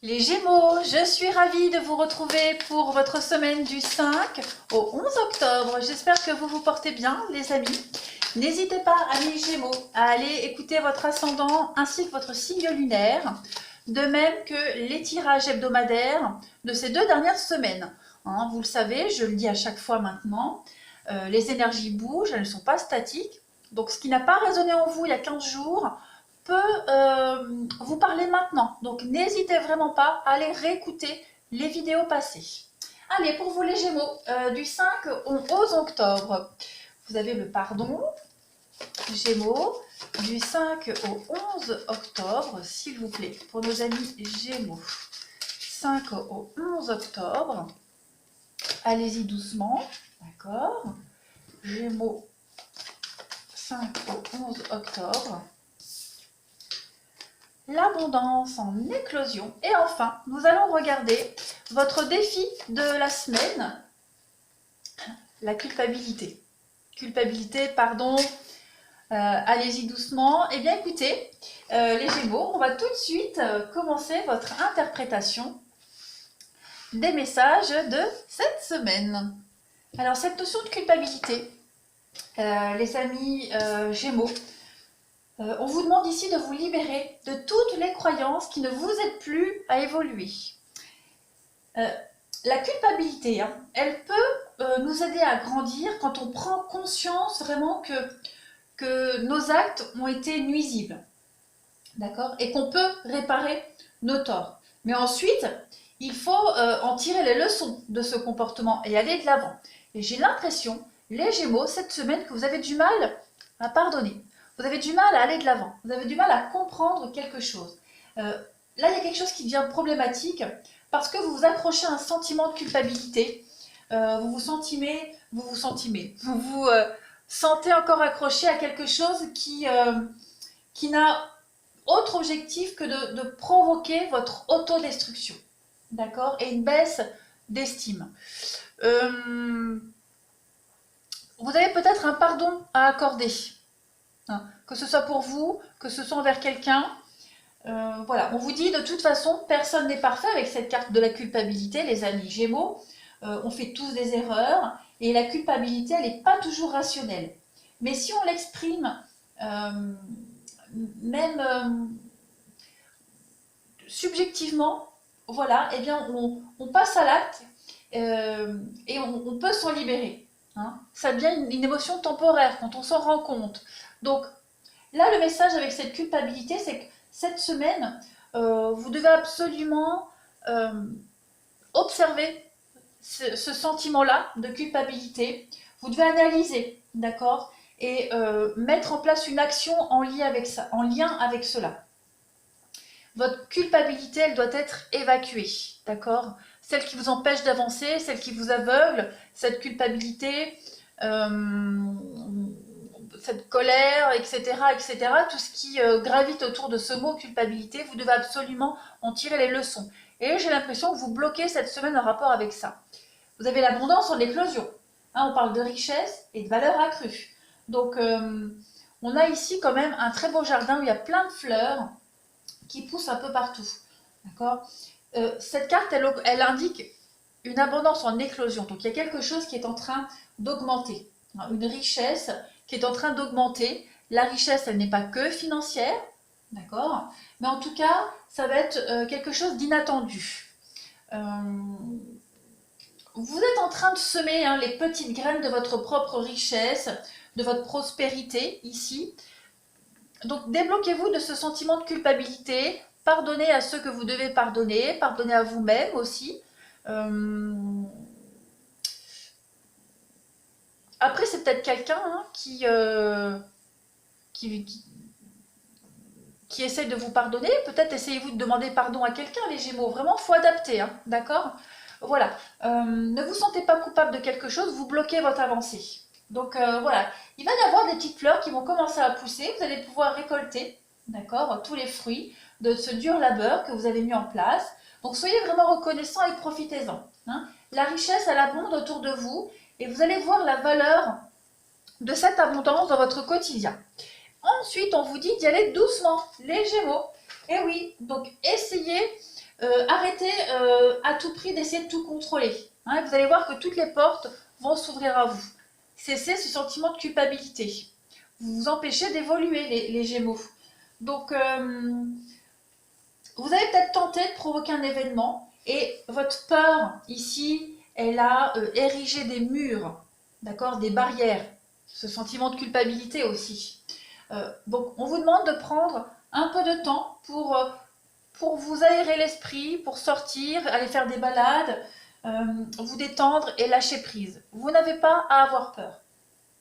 Les Gémeaux, je suis ravie de vous retrouver pour votre semaine du 5 au 11 octobre. J'espère que vous vous portez bien, les amis. N'hésitez pas, amis Gémeaux, à aller écouter votre ascendant ainsi que votre signe lunaire, de même que les tirages hebdomadaires de ces 2 dernières semaines. Hein, vous le savez, je le dis à chaque fois maintenant, les énergies bougent, elles ne sont pas statiques. Donc ce qui n'a pas résonné en vous il y a 15 jours, peut vous parler maintenant. Donc n'hésitez vraiment pas à aller réécouter les vidéos passées. Allez, pour vous les Gémeaux, du 5 au 11 octobre, vous avez le pardon, Gémeaux, du 5 au 11 octobre, s'il vous plaît, pour nos amis Gémeaux. 5 au 11 octobre, allez-y doucement, d'accord. Gémeaux, 5 au 11 octobre. L'abondance en éclosion. Et enfin, nous allons regarder votre défi de la semaine, la culpabilité. Culpabilité, pardon, allez-y doucement. Eh bien écoutez, les Gémeaux, on va tout de suite commencer votre interprétation des messages de cette semaine. Alors cette notion de culpabilité, les amis Gémeaux, on vous demande ici de vous libérer de toutes les croyances qui ne vous aident plus à évoluer. La culpabilité, hein, elle peut nous aider à grandir quand on prend conscience vraiment que nos actes ont été nuisibles, d'accord, et qu'on peut réparer nos torts. Mais ensuite, il faut en tirer les leçons de ce comportement et aller de l'avant. Et j'ai l'impression, les Gémeaux, cette semaine, que vous avez du mal à pardonner. Vous avez du mal à aller de l'avant, vous avez du mal à comprendre quelque chose. Là, il y a quelque chose qui devient problématique parce que vous vous accrochez à un sentiment de culpabilité. Vous vous sentez encore accroché à quelque chose qui n'a autre objectif que de provoquer votre autodestruction. D'accord? Et une baisse d'estime. Vous avez peut-être un pardon à accorder. Que ce soit pour vous, que ce soit envers quelqu'un. Voilà, on vous dit de toute façon, personne n'est parfait avec cette carte de la culpabilité, les amis Gémeaux. On fait tous des erreurs et la culpabilité, elle n'est pas toujours rationnelle. Mais si on l'exprime, même subjectivement, voilà, eh bien on passe à l'acte et on peut s'en libérer. Hein. Ça devient une émotion temporaire quand on s'en rend compte. Donc là, le message avec cette culpabilité, c'est que cette semaine, vous devez absolument observer ce sentiment-là de culpabilité. Vous devez analyser, d'accord, et mettre en place une action en lien avec cela. Votre culpabilité, elle doit être évacuée, d'accord? Celle qui vous empêche d'avancer, celle qui vous aveugle, cette culpabilité, cette colère, etc., etc., tout ce qui gravite autour de ce mot culpabilité, vous devez absolument en tirer les leçons. Et j'ai l'impression que vous bloquez cette semaine en rapport avec ça. Vous avez l'abondance en éclosion. Hein, on parle de richesse et de valeur accrue. Donc, on a ici quand même un très beau jardin où il y a plein de fleurs qui poussent un peu partout. D'accord ? Cette carte, elle indique une abondance en éclosion. Donc, il y a quelque chose qui est en train d'augmenter. Une richesse qui est en train d'augmenter. La richesse, elle n'est pas que financière, d'accord? Mais en tout cas, ça va être quelque chose d'inattendu. Vous êtes en train de semer les petites graines de votre propre richesse, de votre prospérité ici. Donc débloquez-vous de ce sentiment de culpabilité, pardonnez à ceux que vous devez pardonner, pardonnez à vous-même aussi. Après, c'est peut-être quelqu'un qui essaie de vous pardonner. Peut-être essayez-vous de demander pardon à quelqu'un, les Gémeaux. Vraiment, il faut adapter, d'accord? Voilà. Ne vous sentez pas coupable de quelque chose, vous bloquez votre avancée. Donc voilà, il va y avoir des petites fleurs qui vont commencer à pousser. Vous allez pouvoir récolter, d'accord, tous les fruits de ce dur labeur que vous avez mis en place. Donc soyez vraiment reconnaissants et profitez-en. Hein. La richesse, elle abonde autour de vous et vous allez voir la valeur de cette abondance dans votre quotidien. Ensuite, on vous dit d'y aller doucement, les Gémeaux. Et oui, donc essayez Arrêtez à tout prix d'essayer de tout contrôler. Hein, vous allez voir que toutes les portes vont s'ouvrir à vous. Cessez ce sentiment de culpabilité. Vous vous empêchez d'évoluer, les Gémeaux. Donc, vous avez peut-être tenté de provoquer un événement et votre peur ici, elle a érigé des murs, d'accord, des barrières. Ce sentiment de culpabilité aussi. Donc, on vous demande de prendre un peu de temps pour vous aérer l'esprit, pour sortir, aller faire des balades, vous détendre et lâcher prise. Vous n'avez pas à avoir peur.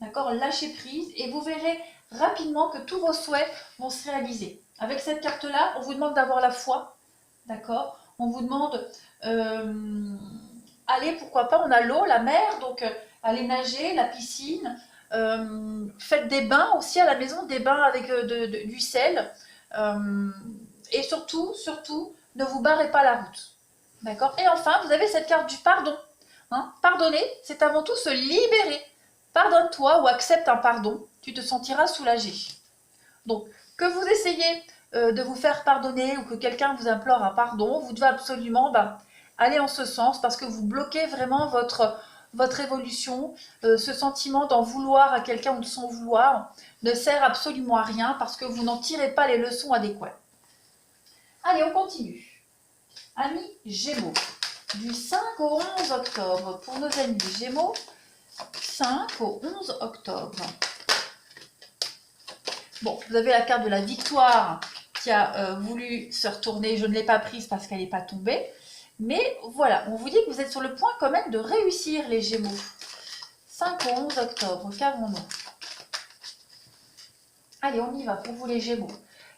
D'accord? Lâchez prise et vous verrez rapidement que tous vos souhaits vont se réaliser. Avec cette carte-là, on vous demande d'avoir la foi. D'accord? On vous demande, allez, pourquoi pas, on a l'eau, la mer, donc allez nager, la piscine. Faites des bains aussi à la maison, des bains avec du sel. Et surtout, ne vous barrez pas la route. D'accord? Et enfin, vous avez cette carte du pardon. Hein? Pardonner, c'est avant tout se libérer. Pardonne-toi ou accepte un pardon, tu te sentiras soulagé. Donc, que vous essayez de vous faire pardonner ou que quelqu'un vous implore un pardon, vous devez absolument aller en ce sens parce que vous bloquez vraiment votre évolution. Ce sentiment d'en vouloir à quelqu'un ou de s'en vouloir ne sert absolument à rien parce que vous n'en tirez pas les leçons adéquates. Allez, on continue. Amis Gémeaux, du 5 au 11 octobre, pour nos amis Gémeaux, 5 au 11 octobre. Bon, vous avez la carte de la victoire qui a voulu se retourner. Je ne l'ai pas prise parce qu'elle n'est pas tombée. Mais voilà, on vous dit que vous êtes sur le point quand même de réussir les Gémeaux. 5 au 11 octobre, qu'avons-nous? Allez, on y va pour vous les Gémeaux.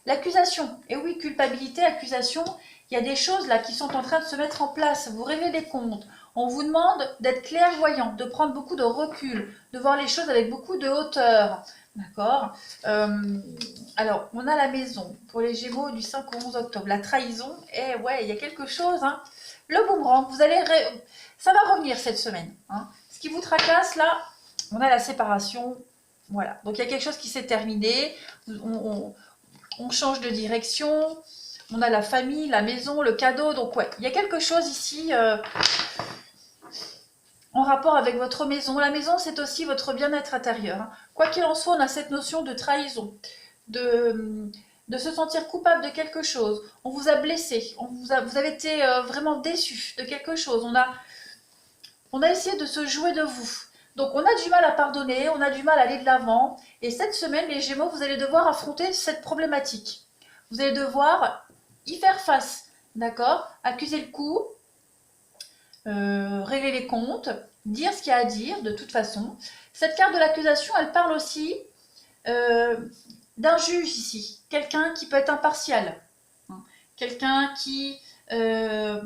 L'accusation. Et oui, culpabilité, accusation. Il y a des choses là qui sont en train de se mettre en place. Vous rêvez des comptes. On vous demande d'être clairvoyant, de prendre beaucoup de recul, de voir les choses avec beaucoup de hauteur. D'accord. Alors, on a la maison pour les Gémeaux du 5 au 11 octobre. La trahison, et ouais, il y a quelque chose. Hein. Le boomerang, ça va revenir cette semaine. Hein. Ce qui vous tracasse, là, on a la séparation. Voilà. Donc, il y a quelque chose qui s'est terminé. On change de direction. On a la famille, la maison, le cadeau. Donc, ouais, il y a quelque chose ici en rapport avec votre maison. La maison, c'est aussi votre bien-être intérieur. Hein. Quoi qu'il en soit, on a cette notion de trahison, de se sentir coupable de quelque chose. On vous a blessé, vous avez été vraiment déçu de quelque chose. On a essayé de se jouer de vous. Donc, on a du mal à pardonner, on a du mal à aller de l'avant. Et cette semaine, les Gémeaux, vous allez devoir affronter cette problématique. Vous allez devoir y faire face, d'accord? Accuser le coup, régler les comptes, dire ce qu'il y a à dire de toute façon. Cette carte de l'accusation, elle parle aussi d'un juge ici, quelqu'un qui peut être impartial, hein, quelqu'un qui est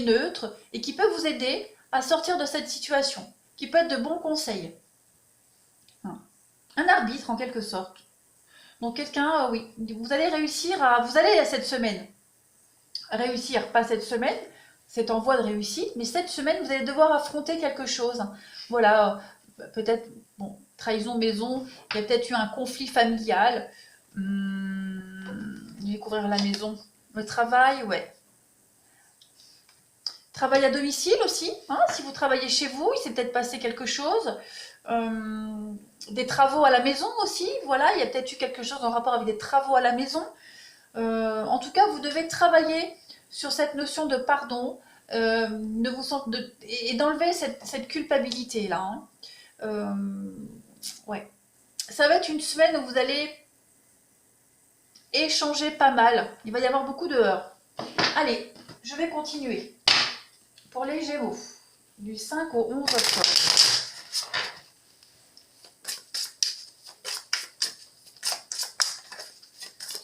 neutre et qui peut vous aider à sortir de cette situation, qui peut être de bons conseils. Hein. Un arbitre en quelque sorte. Donc quelqu'un, oui, vous allez cette semaine réussir, pas cette semaine, c'est en voie de réussite, mais cette semaine, vous allez devoir affronter quelque chose. Voilà, peut-être, bon, trahison maison, il y a peut-être eu un conflit familial, découvrir la maison, le travail, ouais. Travail à domicile aussi, hein, si vous travaillez chez vous, il s'est peut-être passé quelque chose. Des travaux à la maison aussi, voilà, il y a peut-être eu quelque chose en rapport avec des travaux à la maison. En tout cas, vous devez travailler sur cette notion de pardon et d'enlever cette culpabilité-là. Hein. Ouais. Ça va être une semaine où vous allez échanger pas mal. Il va y avoir beaucoup de heures. Allez, je vais continuer. Pour les Gémeaux, du 5 au 11 octobre.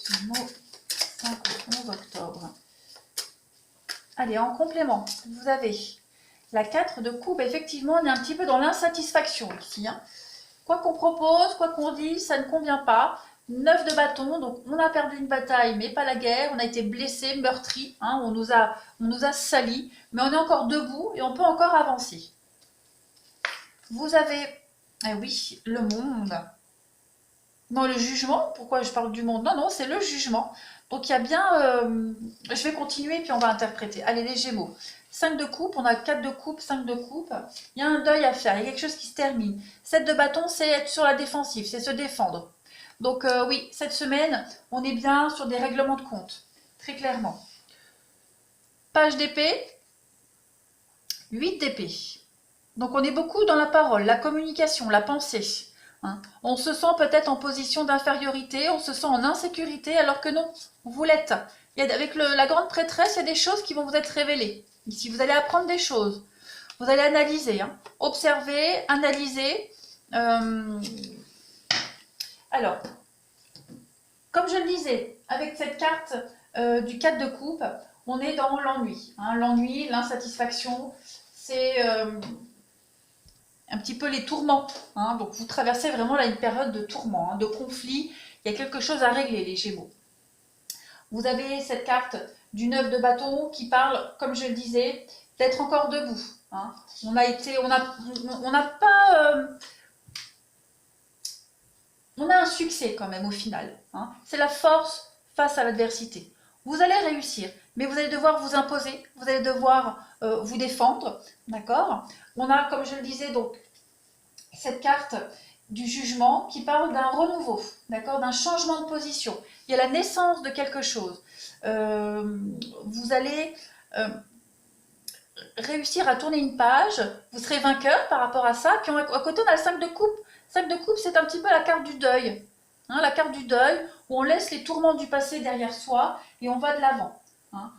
Gémeaux, 5 au 11 octobre. Allez, en complément, vous avez la 4 de coupe. Effectivement, on est un petit peu dans l'insatisfaction ici. Hein. Quoi qu'on propose, quoi qu'on dise, ça ne convient pas. 9 de bâton, donc on a perdu une bataille, mais pas la guerre. On a été blessé, meurtri, hein, on nous a sali, mais on est encore debout et on peut encore avancer. Vous avez, eh oui, le monde. Non, le jugement, pourquoi je parle du monde? Non, non, c'est le jugement. Donc il y a bien, je vais continuer puis on va interpréter. Allez, les Gémeaux. 5 de coupe, on a 4 de coupe, 5 de coupe. Il y a un deuil à faire, il y a quelque chose qui se termine. 7 de bâton, c'est être sur la défensive, c'est se défendre. Donc oui, cette semaine, on est bien sur des règlements de compte, très clairement. Page d'épée, 8 d'épée. Donc on est beaucoup dans la parole, la communication, la pensée. Hein. On se sent peut-être en position d'infériorité, on se sent en insécurité, alors que non, vous l'êtes. Avec la grande prêtresse, il y a des choses qui vont vous être révélées. Ici, vous allez apprendre des choses. Vous allez analyser, hein. Observer, analyser. Alors, comme je le disais, avec cette carte du 4 de coupe, on est dans l'ennui. Hein. L'ennui, l'insatisfaction, c'est un petit peu les tourments. Hein. Donc, vous traversez vraiment là une période de tourment, hein, de conflit. Il y a quelque chose à régler, les Gémeaux. Vous avez cette carte du 9 de bâton qui parle, comme je le disais, d'être encore debout. Hein. On a un succès quand même au final. Hein. C'est la force face à l'adversité. Vous allez réussir, mais vous allez devoir vous imposer, vous allez devoir vous défendre, d'accord? On a, comme je le disais, donc cette carte du jugement qui parle d'un renouveau, d'accord, d'un changement de position. Il y a la naissance de quelque chose. Vous allez réussir à tourner une page, vous serez vainqueur par rapport à ça. Puis à côté, on a le 5 de coupe. 5 de coupe, c'est un petit peu la carte du deuil. Hein, la carte du deuil, où on laisse les tourments du passé derrière soi et on va de l'avant. Hein.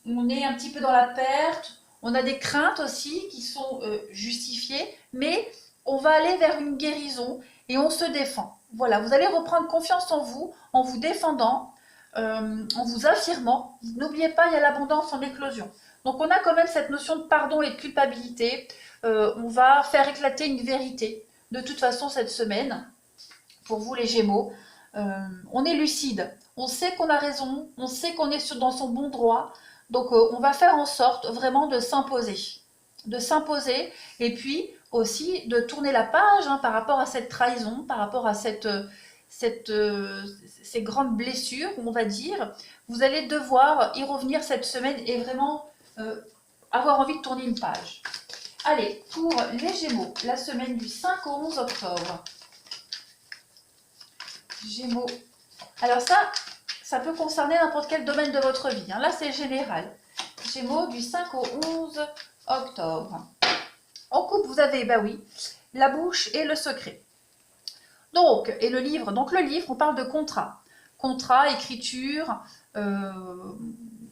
On est un petit peu dans la perte, on a des craintes aussi qui sont justifiées, mais on va aller vers une guérison et on se défend. Voilà, vous allez reprendre confiance en vous défendant, en vous affirmant. N'oubliez pas, il y a l'abondance en éclosion. Donc on a quand même cette notion de pardon et de culpabilité. On va faire éclater une vérité. De toute façon, cette semaine, pour vous les Gémeaux, on est lucide. On sait qu'on a raison, on sait qu'on est dans son bon droit. Donc on va faire en sorte vraiment de s'imposer. De s'imposer et puis aussi de tourner la page hein, par rapport à cette trahison, par rapport à ces grandes blessures, on va dire. Vous allez devoir y revenir cette semaine et vraiment avoir envie de tourner une page. Allez, pour les Gémeaux, la semaine du 5 au 11 octobre. Gémeaux. Alors ça peut concerner n'importe quel domaine de votre vie. Hein. Là, c'est général. Gémeaux du 5 au 11 octobre. En couple, vous avez, bah oui, la bouche et le secret. Donc, et le livre. Donc, le livre, on parle de contrat. Contrat, écriture,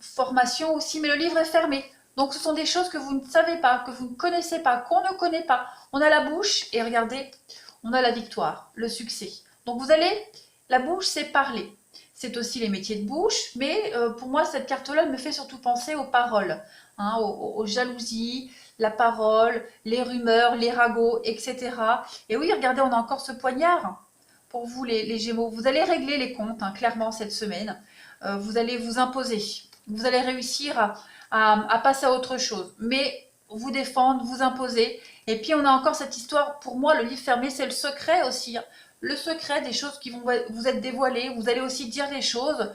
formation aussi, mais le livre est fermé. Donc, ce sont des choses que vous ne savez pas, que vous ne connaissez pas, qu'on ne connaît pas. On a la bouche et regardez, on a la victoire, le succès. Donc, vous allez, la bouche, c'est parler. C'est aussi les métiers de bouche, mais pour moi, cette carte-là me fait surtout penser aux paroles, hein, aux jalousies, la parole, les rumeurs, les ragots, etc. Et oui, regardez, on a encore ce poignard pour vous, les Gémeaux. Vous allez régler les comptes, hein, clairement, cette semaine. Vous allez vous imposer. Vous allez réussir à passer à autre chose. Mais vous défendre, vous imposer. Et puis, on a encore cette histoire, pour moi, le livre fermé, c'est le secret aussi. Hein. Le secret des choses qui vont vous être dévoilées. Vous allez aussi dire des choses.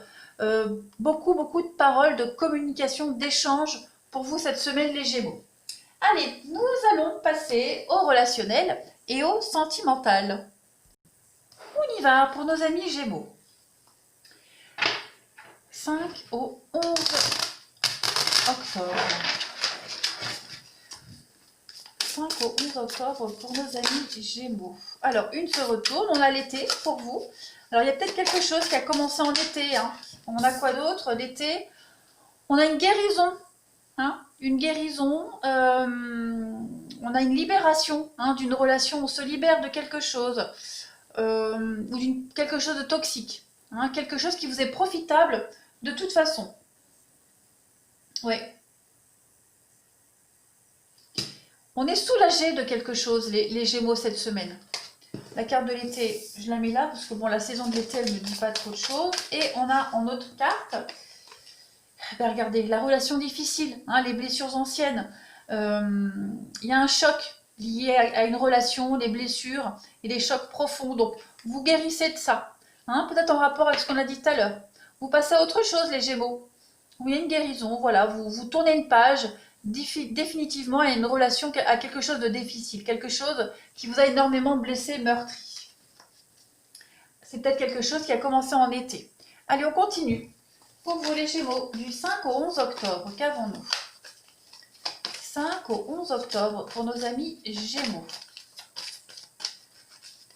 Beaucoup de paroles, de communication, d'échanges pour vous cette semaine, les Gémeaux. Allez, nous allons passer au relationnel et au sentimental. On y va pour nos amis Gémeaux. 5 au 11 octobre. 5 au 11 octobre pour nos amis Gémeaux. Alors, une se retourne, on a l'été pour vous. Alors, il y a peut-être quelque chose qui a commencé en été. Hein. On a quoi d'autre? L'été, on a une guérison. Hein, une guérison, on a une libération hein, d'une relation, on se libère de quelque chose, ou quelque chose de toxique, hein, quelque chose qui vous est profitable de toute façon. Oui. On est soulagé de quelque chose, les Gémeaux, cette semaine. La carte de l'été, je la mets là, parce que bon, la saison de l'été, elle ne me dit pas trop de choses. Et on a en autre carte... Ben regardez, la relation difficile, hein, les blessures anciennes, il y a un choc lié à une relation, des blessures et des chocs profonds. Donc, vous guérissez de ça. Hein, peut-être en rapport avec ce qu'on a dit tout à l'heure. Vous passez à autre chose, les Gémeaux. Où il y a une guérison, voilà, vous tournez une page définitivement à une relation, à quelque chose de difficile, quelque chose qui vous a énormément blessé, meurtri. C'est peut-être quelque chose qui a commencé en été. Allez, on continue. Pour vous les Gémeaux, du 5 au 11 octobre, qu'avons-nous? 5 au 11 octobre pour nos amis Gémeaux.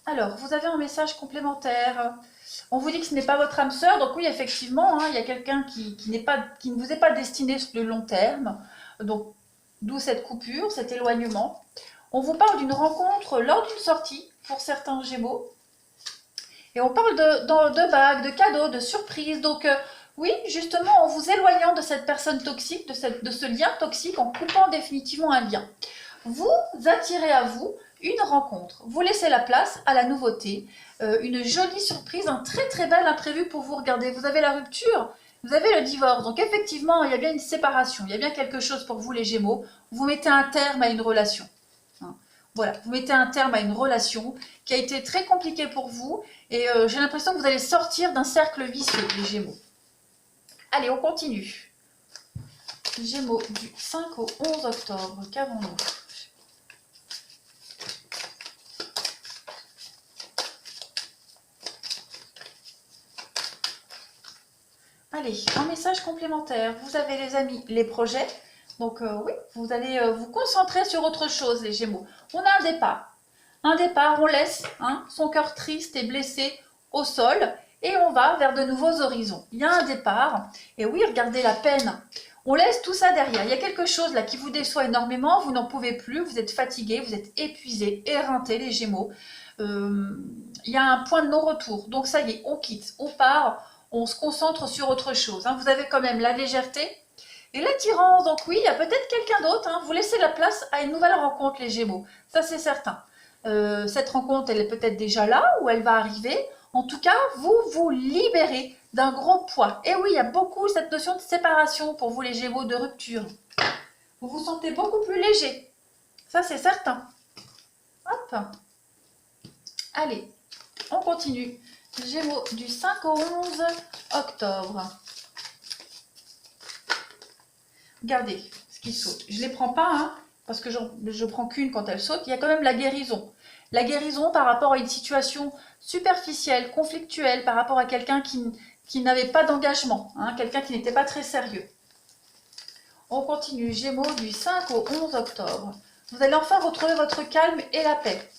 Alors, vous avez un message complémentaire. On vous dit que ce n'est pas votre âme sœur, donc oui, effectivement, il y a quelqu'un qui ne vous est pas destiné sur le long terme, donc d'où cette coupure, cet éloignement. On vous parle d'une rencontre lors d'une sortie pour certains Gémeaux, et on parle de bagues, de cadeaux, de surprises, donc oui, justement, en vous éloignant de cette personne toxique, de ce lien toxique, en coupant définitivement un lien. Vous attirez à vous une rencontre. Vous laissez la place à la nouveauté, une jolie surprise, un très très bel imprévu pour vous. Regardez, vous avez la rupture, vous avez le divorce. Donc effectivement, il y a bien une séparation, il y a bien quelque chose pour vous les Gémeaux. Vous mettez un terme à une relation. Voilà, vous mettez un terme à une relation qui a été très compliquée pour vous et j'ai l'impression que vous allez sortir d'un cercle vicieux, les Gémeaux. Allez, on continue. Gémeaux du 5 au 11 octobre, qu'avons-nous? Allez, un message complémentaire. Vous avez les amis, les projets. Donc oui, vous allez vous concentrer sur autre chose, les Gémeaux. On a un départ. Un départ, on laisse son cœur triste et blessé au sol et on va vers de nouveaux horizons. Il y a un départ. Et oui, regardez la peine. On laisse tout ça derrière. Il y a quelque chose là qui vous déçoit énormément. Vous n'en pouvez plus. Vous êtes fatigué, vous êtes épuisé, éreinté, les Gémeaux. Il y a un point de non-retour. Donc ça y est, on quitte, on part. On se concentre sur autre chose. Vous avez quand même la légèreté et l'attirance. Donc oui, il y a peut-être quelqu'un d'autre. Vous laissez la place à une nouvelle rencontre, les Gémeaux. Ça, c'est certain. Cette rencontre, elle est peut-être déjà là ou elle va arriver. En tout cas, vous vous libérez d'un gros poids. Et oui, il y a beaucoup cette notion de séparation pour vous, les Gémeaux, de rupture. Vous vous sentez beaucoup plus léger. Ça, c'est certain. Hop. Allez, on continue. Gémeaux du 5 au 11 octobre. Regardez ce qui saute. Je ne les prends pas, parce que je prends qu'une quand elle saute. Il y a quand même la guérison. La guérison par rapport à une situation superficielle, conflictuelle, par rapport à quelqu'un qui n'avait pas d'engagement, quelqu'un qui n'était pas très sérieux. On continue. Gémeaux du 5 au 11 octobre. Vous allez enfin retrouver votre calme et la paix.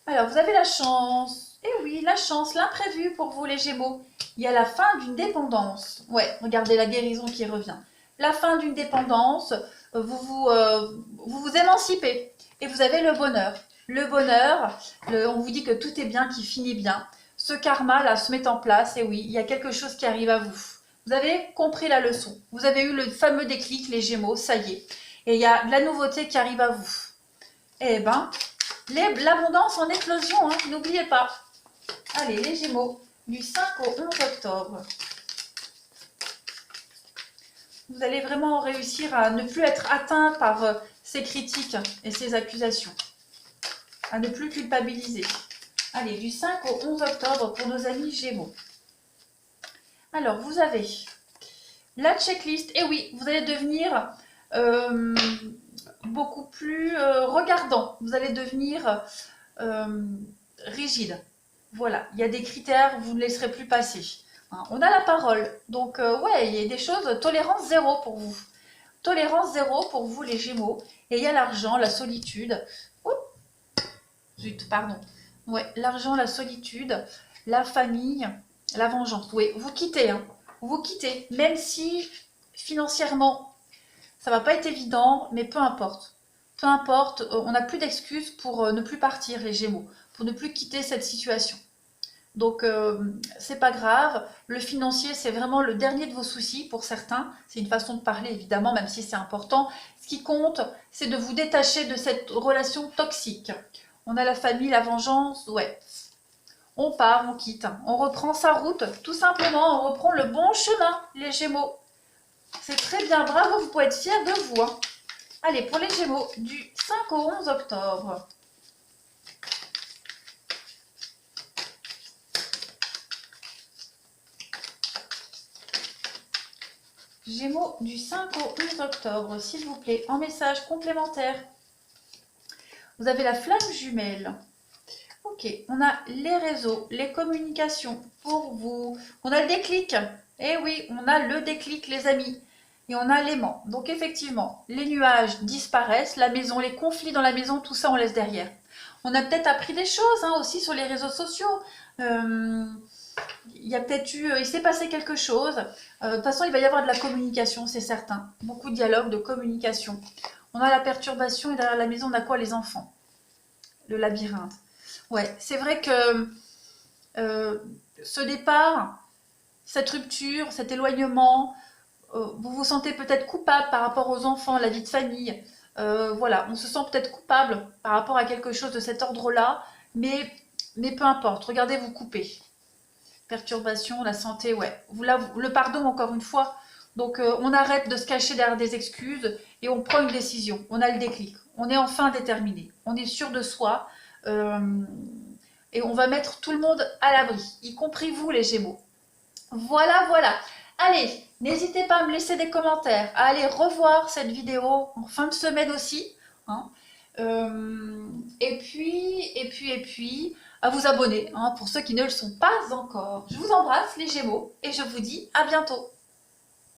Alors, vous avez la chance. Eh oui, la chance, l'imprévu pour vous les Gémeaux. Il y a la fin d'une dépendance. Ouais, regardez la guérison qui revient. La fin d'une dépendance, vous vous émancipez et vous avez le bonheur. Le bonheur, on vous dit que tout est bien, qui finit bien. Ce karma là se met en place et oui, il y a quelque chose qui arrive à vous. Vous avez compris la leçon. Vous avez eu le fameux déclic, les Gémeaux, ça y est. Et il y a de la nouveauté qui arrive à vous. Eh ben, l'abondance en éclosion, n'oubliez pas. Allez, les Gémeaux, du 5 au 11 octobre. Vous allez vraiment réussir à ne plus être atteint par ces critiques et ces accusations. À ne plus culpabiliser. Allez, du 5 au 11 octobre pour nos amis Gémeaux. Alors, vous avez la checklist. Et oui, vous allez devenir beaucoup plus regardant. Vous allez devenir rigide. Voilà, il y a des critères, vous ne laisserez plus passer. On a la parole. Donc, ouais, il y a des choses, tolérance zéro pour vous. Tolérance zéro pour vous, les Gémeaux. Et il y a l'argent, la solitude. Oh, zut, pardon. Ouais, l'argent, la solitude, la famille, la vengeance. Oui, vous quittez, Vous quittez, même si financièrement, ça va pas être évident, mais peu importe. Peu importe, on n'a plus d'excuses pour ne plus partir, les Gémeaux, pour ne plus quitter cette situation. Donc, c'est pas grave. Le financier, c'est vraiment le dernier de vos soucis pour certains. C'est une façon de parler, évidemment, même si c'est important. Ce qui compte, c'est de vous détacher de cette relation toxique. On a la famille, la vengeance, ouais. On part, on quitte. On reprend sa route, tout simplement. On reprend le bon chemin, les Gémeaux. C'est très bien, bravo, vous pouvez être fiers de vous. Allez, pour les Gémeaux, du 5 au 11 octobre. Gémeaux du 5 au 11 octobre, s'il vous plaît, en message complémentaire. Vous avez la flamme jumelle. Ok, on a les réseaux, les communications pour vous. On a le déclic. Eh oui, on a le déclic, les amis. Et on a l'aimant. Donc effectivement, les nuages disparaissent, la maison, les conflits dans la maison, tout ça on laisse derrière. On a peut-être appris des choses aussi sur les réseaux sociaux. Il y a peut-être eu, il s'est passé quelque chose. De toute façon, il va y avoir de la communication, c'est certain. Beaucoup de dialogue, de communication. On a la perturbation et derrière la maison, on a quoi? Les enfants. Le labyrinthe. Ouais, c'est vrai que ce départ, cette rupture, cet éloignement, vous vous sentez peut-être coupable par rapport aux enfants, la vie de famille. Voilà, on se sent peut-être coupable par rapport à quelque chose de cet ordre-là, mais peu importe, regardez, vous coupez. Perturbation, la santé, ouais. Le pardon, encore une fois. Donc, on arrête de se cacher derrière des excuses et on prend une décision. On a le déclic. On est enfin déterminé. On est sûr de soi. Et on va mettre tout le monde à l'abri, y compris vous, les Gémeaux. Voilà, voilà. Allez, n'hésitez pas à me laisser des commentaires, à aller revoir cette vidéo en fin de semaine aussi. Hein. Et puis, à vous abonner, pour ceux qui ne le sont pas encore. Je vous embrasse les Gémeaux et je vous dis à bientôt.